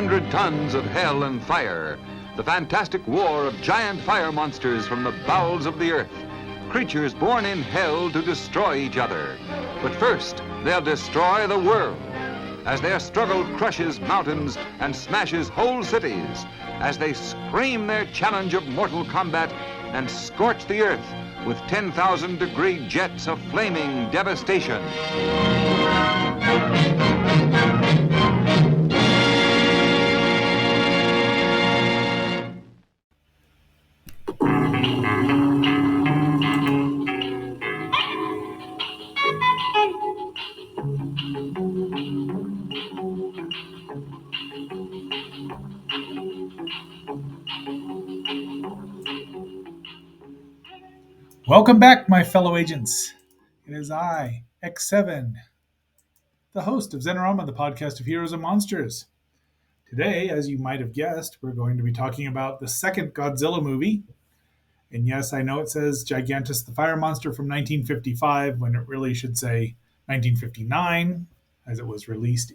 100 tons of hell and fire. The fantastic war of giant fire monsters from the bowels of the earth. Creatures born in hell to destroy each other. But first, they'll destroy the world. As their struggle crushes mountains and smashes whole cities. As they scream their challenge of mortal combat and scorch the earth with 10,000-degree jets of flaming devastation. Welcome back, my fellow agents. It is I, X7, the host of Zenorama, the podcast of heroes and monsters. Today, as you might have guessed, we're going to be talking about the second Godzilla movie. And yes, I know it says Gigantis the Fire Monster from 1955, when it really should say 1959, as it was released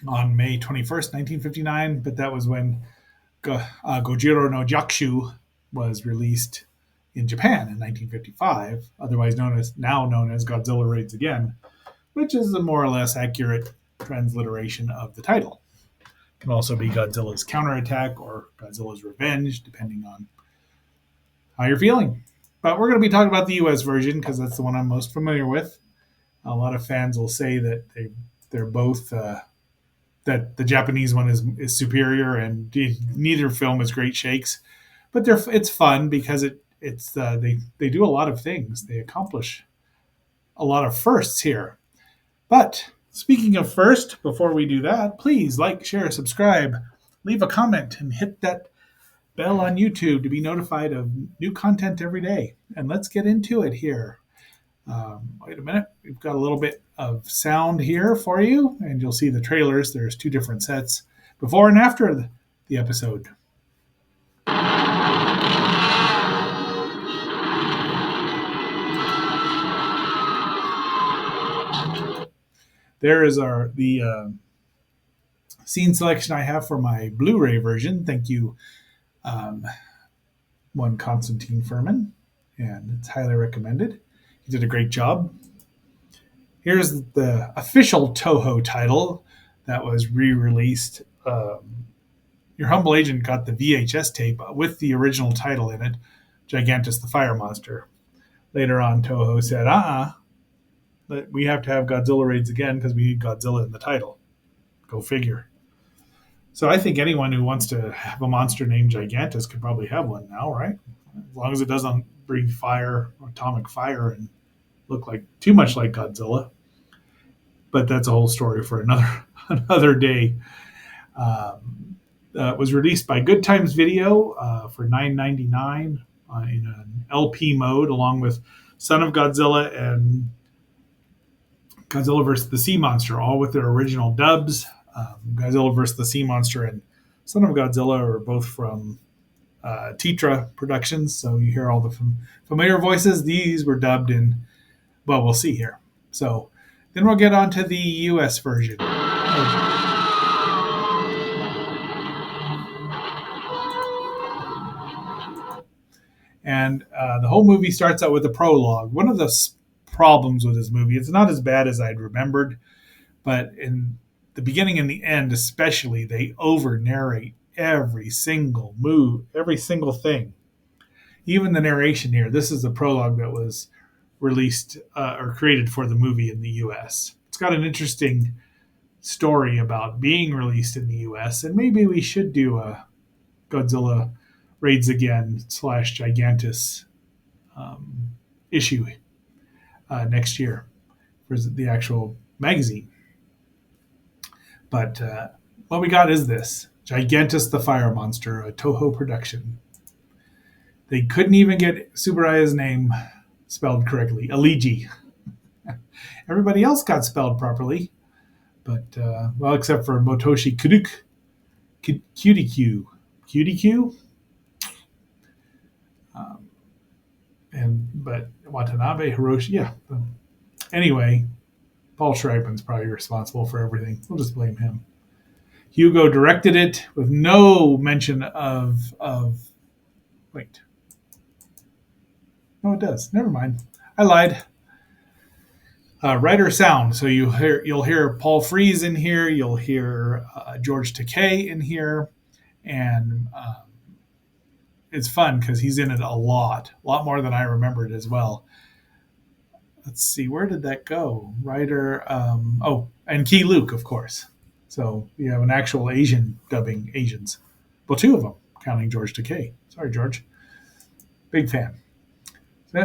on May 21st, 1959. But that was when Gojiro no Jakushu was released in Japan in 1955, otherwise known as Godzilla Raids Again, which is a more or less accurate transliteration of the title. It can also be Godzilla's Counterattack or Godzilla's Revenge, depending on how you're feeling. But we're going to be talking about the US version because that's the one I'm most familiar with. A lot of fans will say that they're both that the Japanese one is superior and neither film is great shakes, but it's fun because they do a lot of things. They accomplish a lot of firsts here. But speaking of first, before we do that, please like, share, subscribe, leave a comment, and hit that bell on YouTube to be notified of new content every day. And let's get into it here. Wait a minute. We've got a little bit of sound here for you, and you'll see the trailers. There's two different sets, before and after the episode. There is the scene selection I have for my Blu-ray version. Thank you, one Constantine Furman, and it's highly recommended. He did a great job. Here's the official Toho title that was re-released. Your humble agent got the VHS tape with the original title in it, Gigantis the Fire Monster. Later on, Toho said, we have to have Godzilla Raids Again because we need Godzilla in the title. Go figure. So I think anyone who wants to have a monster named Gigantis could probably have one now, right? As long as it doesn't breathe fire, atomic fire, and look too much like Godzilla. But that's a whole story for another day. It was released by Good Times Video for $9.99 in an LP mode, along with Son of Godzilla and Godzilla vs. the Sea Monster, all with their original dubs. Godzilla vs. the Sea Monster and Son of Godzilla are both from Tetra Productions, so you hear all the familiar voices. These were dubbed in, well, we'll see here. So then we'll get on to the US version. And the whole movie starts out with a prologue. One of the problems with this movie, it's not as bad as I'd remembered, but in the beginning and the end especially, they over-narrate every single move, every single thing. Even the narration here. This is the prologue that was released or created for the movie in the US. It's got an interesting story about being released in the US, and maybe we should do a Godzilla Raids Again / Gigantis issue next year for the actual magazine. But what we got is this. Gigantis the Fire Monster, a Toho production. They couldn't even get Tsuburaya's name spelled correctly. Aligi. Everybody else got spelled properly. But, well, except for Motoshi Cutie Q. But Watanabe, Hiroshi, yeah. Anyway, Paul Schreibman's probably responsible for everything. We'll just blame him. Hugo directed it with no mention of wait. No, it does. Never mind. I lied. Writer sound. So you'll hear Paul Frees in here. You'll hear George Takei in here, and it's fun because he's in it a lot more than I remembered as well. Let's see, where did that go? Writer. And Key Luke, of course. So you have an actual Asian dubbing Asians. Well, two of them, counting George Takei. Sorry, George. Big fan.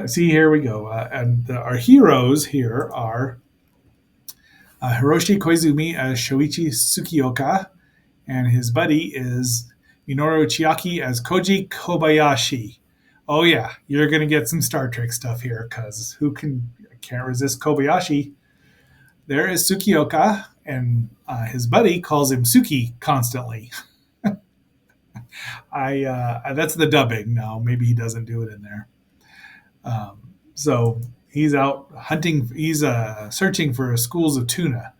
See, here we go. Our heroes here are Hiroshi Koizumi as Shoichi Tsukioka, and his buddy is Minoru Chiaki as Koji Kobayashi. Oh yeah, you're gonna get some Star Trek stuff here, because can't resist Kobayashi. There is Tsukioka, and his buddy calls him Suki constantly. That's the dubbing. Now maybe he doesn't do it in there. So he's out hunting. He's searching for schools of tuna,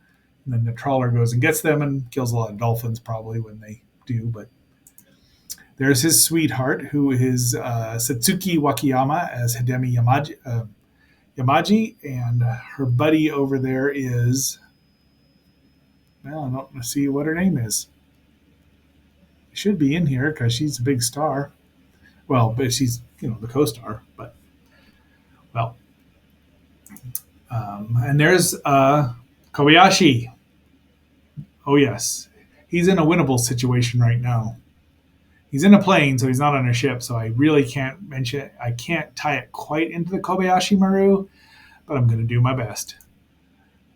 and then the trawler goes and gets them and kills a lot of dolphins probably when they do. But there's his sweetheart, who is Satsuki Wakayama as Hidemi Yamaji, and her buddy over there is, well, I don't see what her name is. She should be in here because she's a big star. Well, but she's the co-star. But well, and there's Kobayashi. Oh yes, he's in a winnable situation right now. He's in a plane, so he's not on a ship. So I really can't mention it. I can't tie it quite into the Kobayashi Maru, but I'm going to do my best.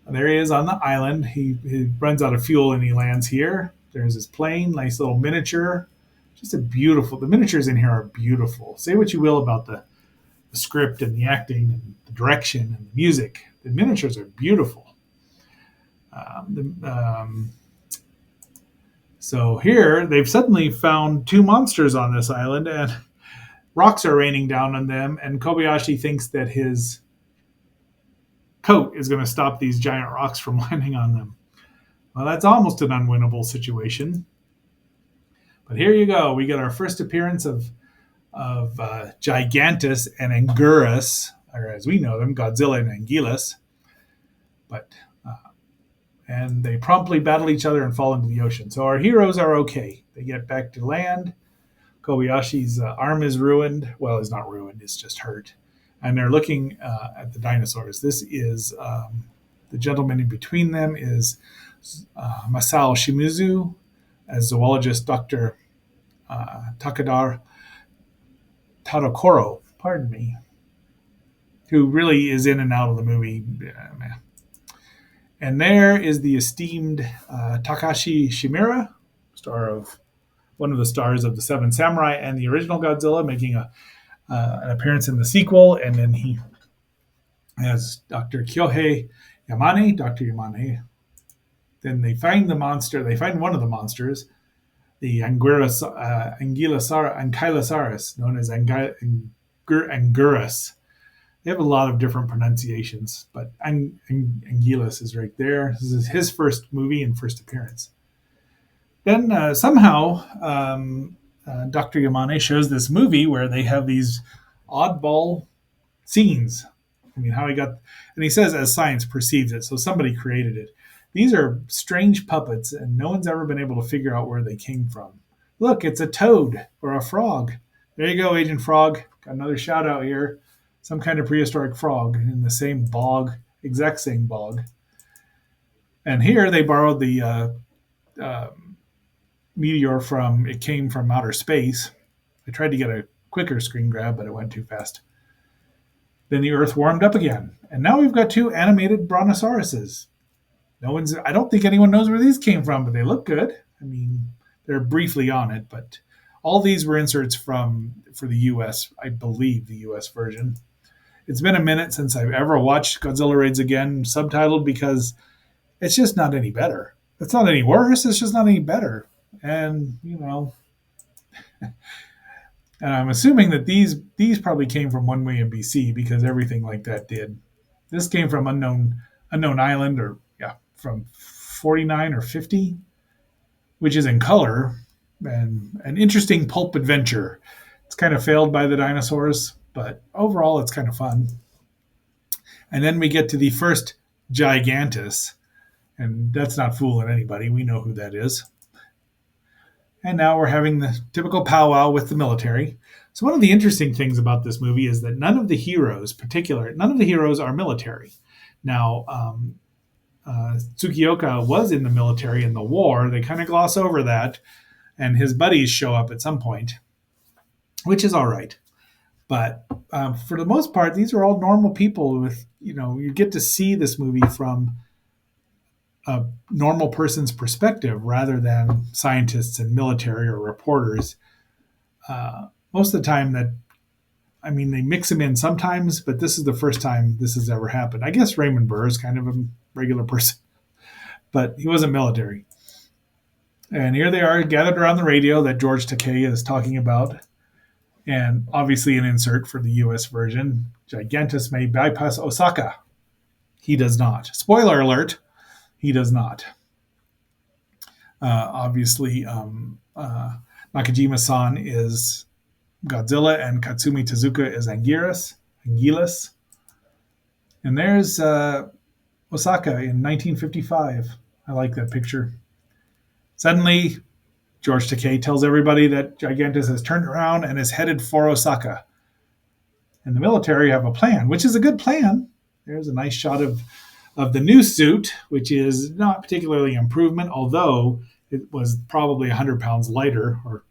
And there he is on the island. He runs out of fuel and he lands here. There's his plane, nice little miniature. Just the miniatures in here are beautiful. Say what you will about the script and the acting and the direction and the music. The miniatures are beautiful. So here they've suddenly found two monsters on this island, and rocks are raining down on them, and Kobayashi thinks that his coat is going to stop these giant rocks from landing on them. Well, that's almost an unwinnable situation. But here you go. We get our first appearance of Gigantis and Anguirus, or as we know them, Godzilla and Anguillus. And they promptly battle each other and fall into the ocean. So our heroes are okay. They get back to land. Kobayashi's arm is ruined. Well, it's not ruined. It's just hurt. And they're looking at the dinosaurs. This is the gentleman in between them is Masao Shimizu as zoologist Dr. Takadar Tadokoro, pardon me, who really is in and out of the movie. And there is the esteemed Takashi Shimura, one of the stars of the Seven Samurai and the original Godzilla, making an appearance in the sequel. And then he has Dr. Kyohei Yamane, Dr. Yamane. Then they find the monster. They find one of the monsters, the Ankylosaurus, known as Anguirus. They have a lot of different pronunciations, but Anguillus is right there. This is his first movie and first appearance. Then somehow Dr. Yamane shows this movie where they have these oddball scenes. I mean, and he says as science perceives it, so somebody created it. These are strange puppets, and no one's ever been able to figure out where they came from. Look, it's a toad or a frog. There you go, Agent Frog. Got another shout out here. Some kind of prehistoric frog in the same bog, exact same bog. And here they borrowed the meteor it came from outer space. I tried to get a quicker screen grab, but it went too fast. Then the Earth warmed up again. And now we've got two animated brontosauruses. I don't think anyone knows where these came from, but they look good. I mean, they're briefly on it, but all these were inserts for the US, I believe the US version. It's been a minute since I've ever watched Godzilla Raids Again subtitled, because it's just not any better. It's not any worse. It's just not any better. And, and I'm assuming that these probably came from One Way in BC, because everything like that did. This came from Unknown Island, or from 49 or 50. which is in color and an interesting pulp adventure. It's kind of failed by the dinosaurs, but overall it's kind of fun. And then we get to the first Gigantis, and that's not fooling anybody. We know who that is. And now we're having the typical powwow with the military. So one of the interesting things about this movie is that none of the heroes, are military. Now, Tsukioka was in the military in the war. They kind of gloss over that, and his buddies show up at some point, which is all right. But for the most part, these are all normal people with, you get to see this movie from a normal person's perspective rather than scientists and military or reporters. Most of the time they mix them in sometimes, but this is the first time this has ever happened. I guess Raymond Burr is kind of a regular person, but he wasn't military. And here they are gathered around the radio that George Takei is talking about. And obviously an insert for the US version. Gigantis may bypass Osaka. He does not. Spoiler alert, he does not. Obviously, Nakajima-san is Godzilla and Katsumi Tezuka is Anguillus. And there's Osaka in 1955. I like that picture. Suddenly, George Takei tells everybody that Gigantis has turned around and is headed for Osaka. And the military have a plan, which is a good plan. There's a nice shot of the new suit, which is not particularly improvement, although it was probably 100 pounds lighter or,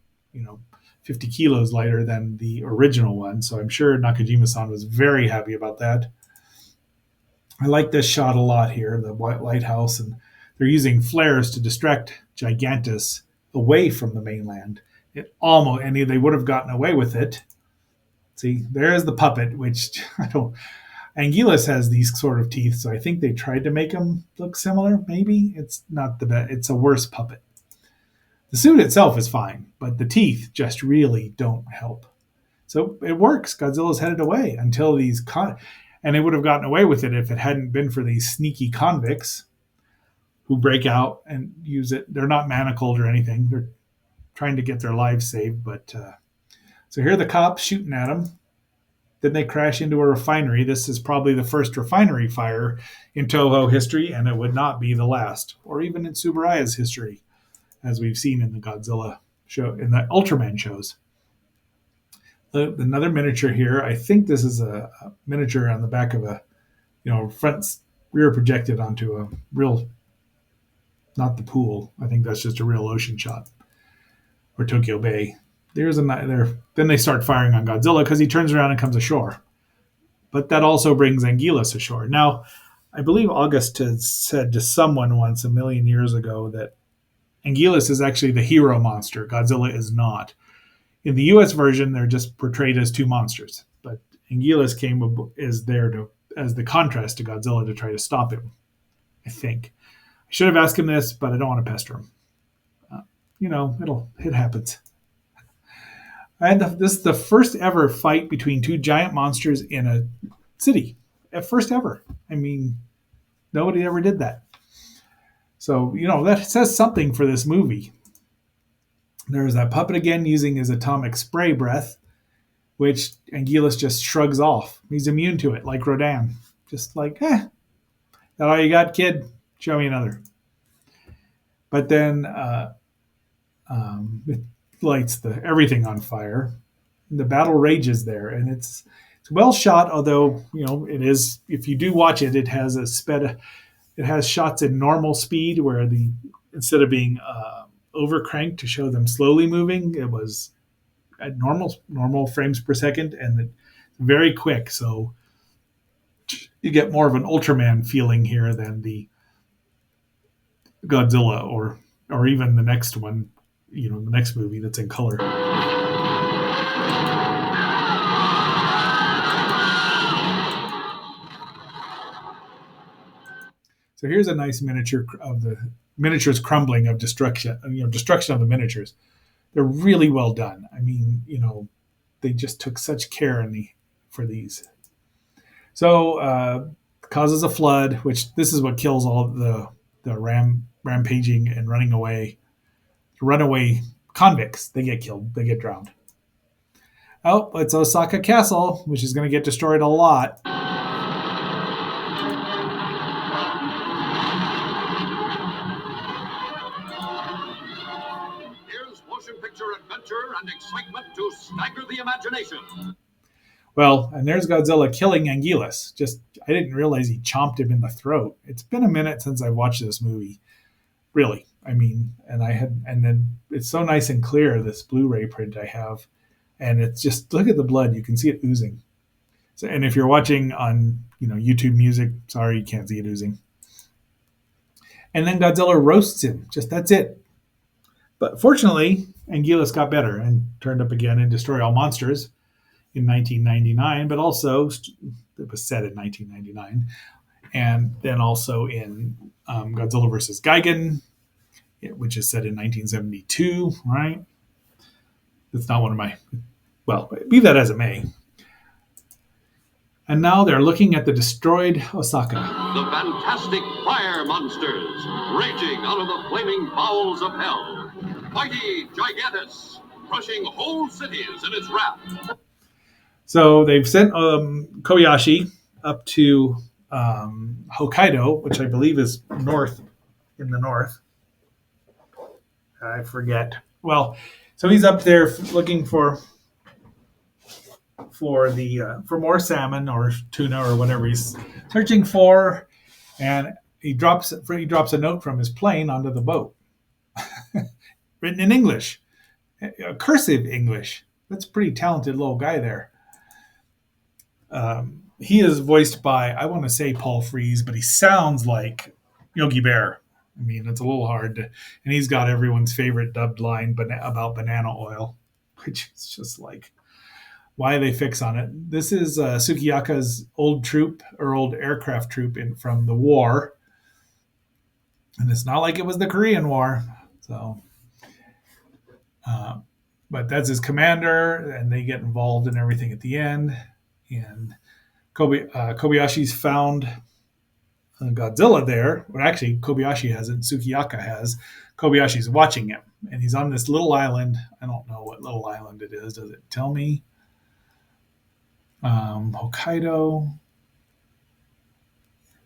50 kilos lighter than the original one. So I'm sure Nakajima-san was very happy about that. I like this shot a lot here, the white lighthouse, and they're using flares to distract Gigantis away from the mainland. They would have gotten away with it. See, there's the puppet, which Anguillus has these sort of teeth, so I think they tried to make him look similar. Maybe it's not the best. It's a worse puppet. The suit itself is fine, but the teeth just really don't help. So it works. Godzilla's headed away until and they would have gotten away with it if it hadn't been for these sneaky convicts who break out and use it. They're not manacled or anything. They're trying to get their lives saved. But so here are the cops shooting at them. Then they crash into a refinery. This is probably the first refinery fire in Toho history, and it would not be the last, or even in Tsuburaya's history, as we've seen in the Godzilla show, in the Ultraman shows. Another miniature here. I think this is a miniature on the back of a, front rear projected onto a real, not the pool. I think that's just a real ocean shot, or Tokyo Bay. Then they start firing on Godzilla because he turns around and comes ashore. But that also brings Anguillus ashore. Now, I believe August had said to someone once a million years ago that Anguillus is actually the hero monster. Godzilla is not. In the U.S. version, they're just portrayed as two monsters. But Anguillus is there as the contrast to Godzilla to try to stop him, I think. I should have asked him this, but I don't want to pester him. It happens. And this is the first ever fight between two giant monsters in a city. First ever. I mean, nobody ever did that. So, that says something for this movie. There's that puppet again using his atomic spray breath, which Anguillus just shrugs off. He's immune to it, like Rodan. Just like, that all you got, kid? Show me another. But then it lights everything on fire. The battle rages there, and it's well shot. Although it is, if you do watch it, it has shots in normal speed where instead of being overcranked to show them slowly moving, it was at normal frames per second, and it's very quick. So you get more of an Ultraman feeling here than the Godzilla or even the next one. The next movie that's in color. So here's a nice miniature of the miniatures crumbling of destruction of the miniatures. They're really well done. I mean, they just took such care for these. So causes a flood, which this is what kills all the rampaging and running away runaway convicts. They get killed. They get drowned. Oh, it's Osaka Castle, which is going to get destroyed a lot. Here's motion picture adventure and excitement to stagger the imagination. Well, and there's Godzilla killing Anguillus. I didn't realize he chomped him in the throat. It's been a minute since I watched this movie. Really. I mean, and then it's so nice and clear, this Blu-ray print I have. And it's just, look at the blood. You can see it oozing. So, and if you're watching on, YouTube Music, sorry, you can't see it oozing. And then Godzilla roasts him. That's it. But fortunately, Anguillus got better and turned up again and destroyed all monsters in 1999, but also it was set in 1999, and then also in Godzilla versus Gigan, which is set in 1972, right? It's not one of my, well, be that as it may. And now they're looking at the destroyed Osaka. The fantastic fire monsters raging out of the flaming bowels of hell. Mighty Gigantis, crushing whole cities in its wrath. So they've sent Kobayashi up to Hokkaido, which I believe is in the north. I forget. Well, so he's up there looking for more salmon or tuna or whatever he's searching for, and he drops a note from his plane onto the boat, written in English, cursive English. That's a pretty talented little guy there. He is voiced by, I want to say Paul Frees, but he sounds like Yogi Bear. I mean, it's a little hard to, and he's got everyone's favorite dubbed line about banana oil, which is just like, why they fix on it. This is Sukiyaka's old aircraft troop from the war. And it's not like it was the Korean War. So, but that's his commander, and they get involved in everything at the end. And Kobayashi's found Godzilla there. Well, actually, Kobayashi hasn't. Sukiyaka has. Kobayashi's watching him, and he's on this little island. I don't know what little island it is. Does it tell me? Hokkaido,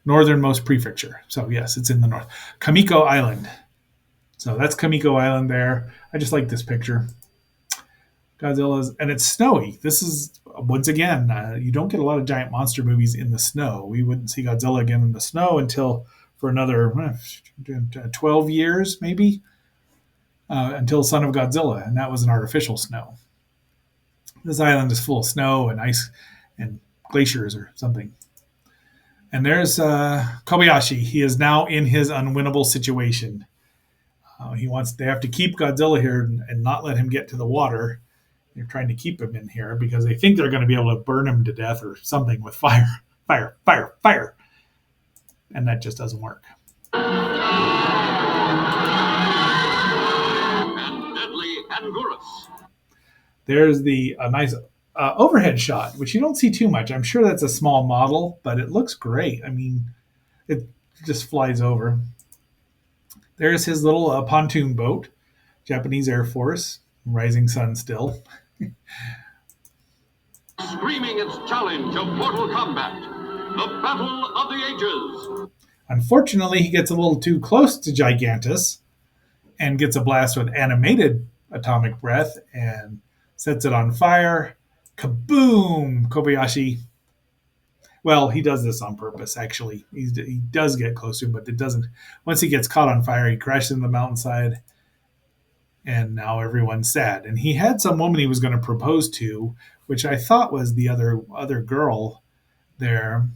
northernmost prefecture. So yes, it's in the north. Kamiko Island. So that's Kamiko Island there. I just like this picture. Godzilla's, and it's snowy. This is, once again, you don't get a lot of giant monster movies in the snow. We wouldn't see Godzilla again in the snow until for another 12 years, maybe, until Son of Godzilla, and that was an artificial snow. This island is full of snow and ice and glaciers or something. And there's Kobayashi. He is now in his unwinnable situation. They have to keep Godzilla here and not let him get to the water. They're trying to keep him in here because they think they're going to be able to burn him to death or something with fire. Fire, fire, fire. And that just doesn't work. And deadly Anguirus. There's a nice overhead shot, which you don't see too much. I'm sure that's a small model, but it looks great. I mean, it just flies over. There's his little pontoon boat, Japanese Air Force, rising sun still. Screaming its challenge of mortal combat, the battle of the ages. Unfortunately, he gets a little too close to Gigantis and gets a blast with animated atomic breath and sets it on fire. Kaboom! Kobayashi. Well, he does this on purpose, actually. He does get closer, but it doesn't. Once he gets caught on fire, he crashes in the mountainside, and now everyone's sad. And he had some woman he was going to propose to, which I thought was the other girl there.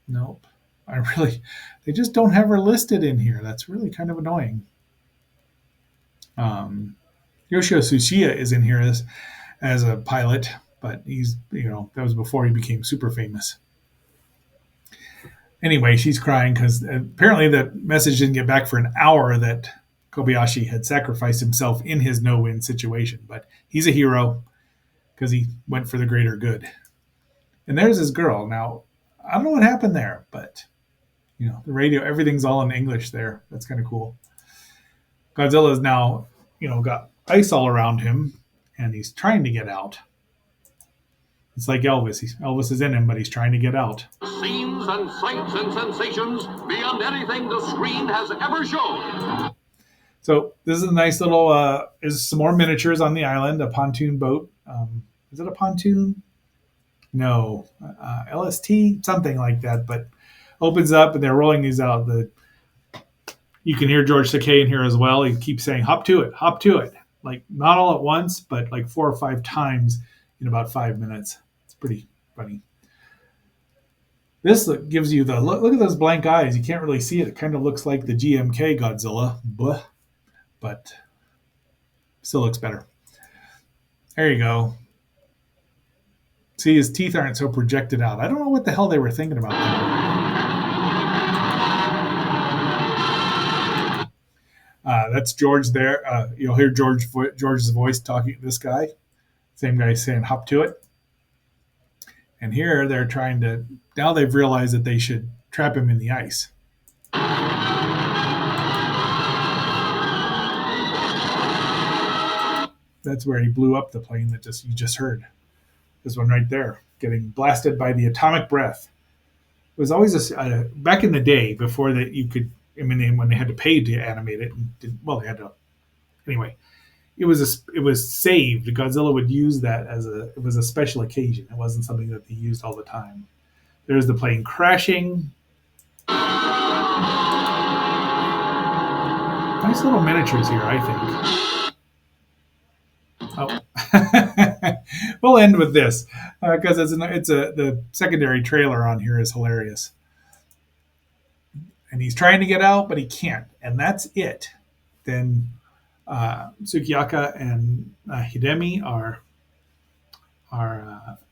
Nope. They just don't have her listed in here. That's really kind of annoying. Yoshio Tsuchiya is in here as a pilot, but he's, that was before he became super famous. Anyway, she's crying because apparently the message didn't get back for an hour that Kobayashi had sacrificed himself in his no-win situation. But he's a hero because he went for the greater good. And there's his girl. Now, I don't know what happened there, but, the radio, everything's all in English there. That's kind of cool. Godzilla is now, got ice all around him, and he's trying to get out. It's like Elvis. Elvis is in him, but he's trying to get out. Scenes and sights and sensations beyond anything the screen has ever shown. So this is a nice little, is some more miniatures on the island, a pontoon boat. Is it a pontoon? No. LST? Something like that, but opens up and they're rolling these out. You can hear George Takei in here as well. He keeps saying, hop to it, hop to it. Like, not all at once, but like 4 or 5 times in about 5 minutes. It's pretty funny. This gives you the look at those blank eyes. You can't really see it. It kind of looks like the GMK Godzilla, but still looks better. There you go. See, his teeth aren't so projected out. I don't know what the hell they were thinking about that. That's George there. You'll hear George's voice talking to this guy. Same guy saying, hop to it. And here they're trying to, now they've realized that they should trap him in the ice. That's where he blew up the plane that you just heard. This one right there, getting blasted by the atomic breath. It was always back in the day before that you could, when they had to pay to animate it, they had to. Anyway, it was saved. Godzilla would use that it was a special occasion. It wasn't something that they used all the time. There's the plane crashing. Nice little miniatures here, I think. Oh. We'll end with this because the secondary trailer on here is hilarious. And he's trying to get out, but he can't. And that's it. Then Tsukiyaka and Hidemi are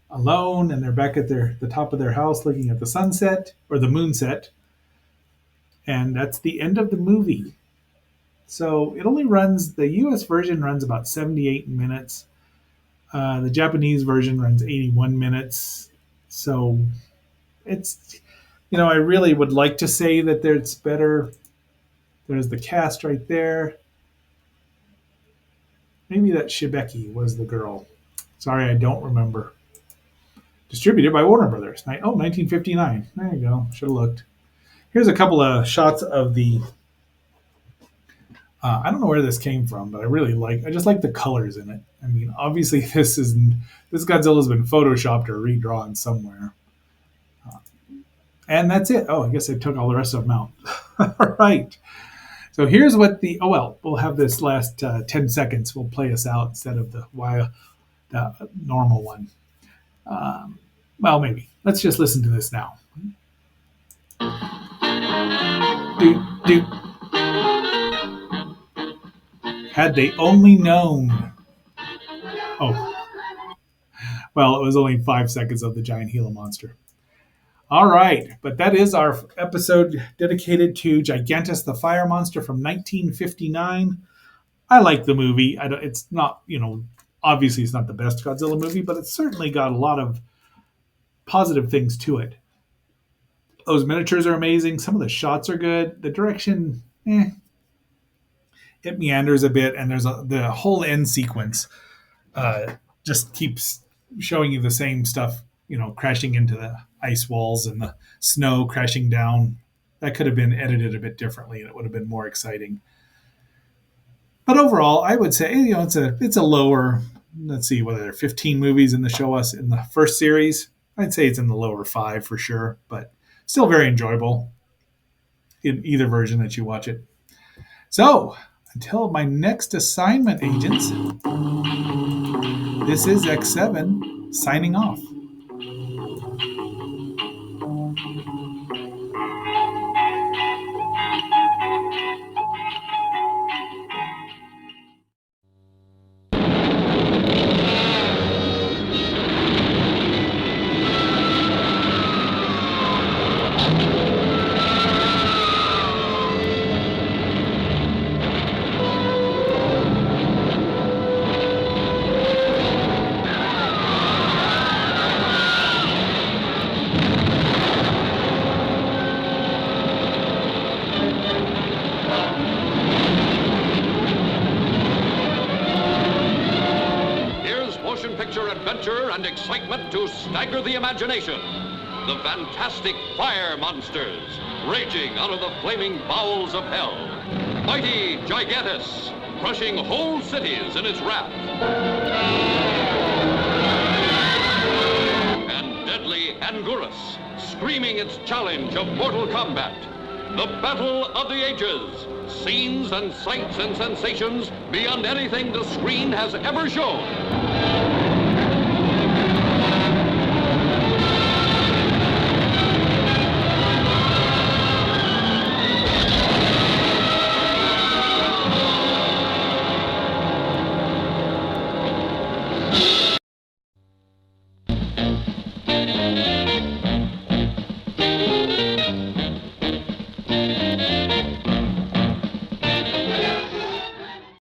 alone, and they're back at the top of their house looking at the sunset or the moonset. And that's the end of the movie. So it only runs, the US version runs about 78 minutes. The Japanese version runs 81 minutes. So it's, I really would like to say that it's better. There's the cast right there. Maybe that Shibeki was the girl. Sorry, I don't remember. Distributed by Warner Brothers. 1959. There you go. Should have looked. Here's a couple of shots of the... I don't know where this came from, but I just like the colors in it. I mean, obviously this Godzilla's been photoshopped or redrawn somewhere. And that's it. Oh, I guess I took all the rest of them out. All right. So here's what we'll have this last 10 seconds. We'll play us out instead of the normal one. Maybe. Let's just listen to this now. Do. Had they only known. Oh. Well, it was only 5 seconds of the giant Gila monster. All right, but that is our episode dedicated to Gigantis, the Fire Monster from 1959. I like the movie. It's not, obviously it's not the best Godzilla movie, but it's certainly got a lot of positive things to it. Those miniatures are amazing. Some of the shots are good. The direction, it meanders a bit, and there's the whole end sequence just keeps showing you the same stuff, crashing into the ice walls and the snow crashing down. That could have been edited a bit differently, and it would have been more exciting. But overall, I would say, it's a lower. Let's see, whether there are 15 movies in the show us in the first series. I'd say it's in the lower 5 for sure, but still very enjoyable in either version that you watch it. So, until my next assignment, agents, this is X7 signing off. adventure and excitement to stagger the imagination. The fantastic Fire Monsters, raging out of the flaming bowels of hell. Mighty Gigantis, crushing whole cities in its wrath. And deadly Anguirus, screaming its challenge of mortal combat. The Battle of the Ages, scenes and sights and sensations beyond anything the screen has ever shown.